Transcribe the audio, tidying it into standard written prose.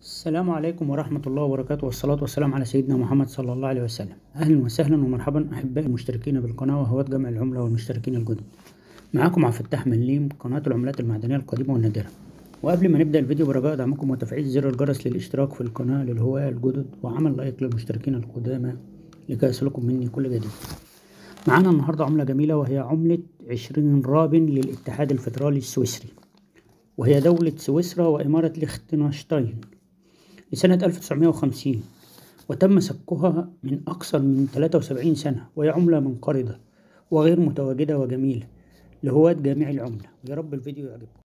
السلام عليكم ورحمة الله وبركاته، والصلاة والسلام على سيدنا محمد صلى الله عليه وسلم. أهلا وسهلا ومرحبا أحبائي المشتركين بالقناة وهواة جمع العملة والمشتركين الجدد. معاكم عبد الفتاح مليم، قناة العملات المعدنية القديمة والنادرة. وقبل ما نبدأ الفيديو برجاء دعمكم وتفعيل زر الجرس للاشتراك في القناة للهواة الجدد، وعمل لايك للمشتركين القدامى لكي يصلكم مني كل جديد. معانا النهاردة عملة جميلة، وهي عملة 20 رابن للاتحاد الفيدرالي السويسري، وهي دولة سويسرا وإمارة ليختنشتاين لسنة 1950، وتم سكها من أكثر من 73 سنة، وهي عملة منقرضة وغير متواجدة وجميلة لهواة جميع العملة. ويا رب الفيديو يعجبكم.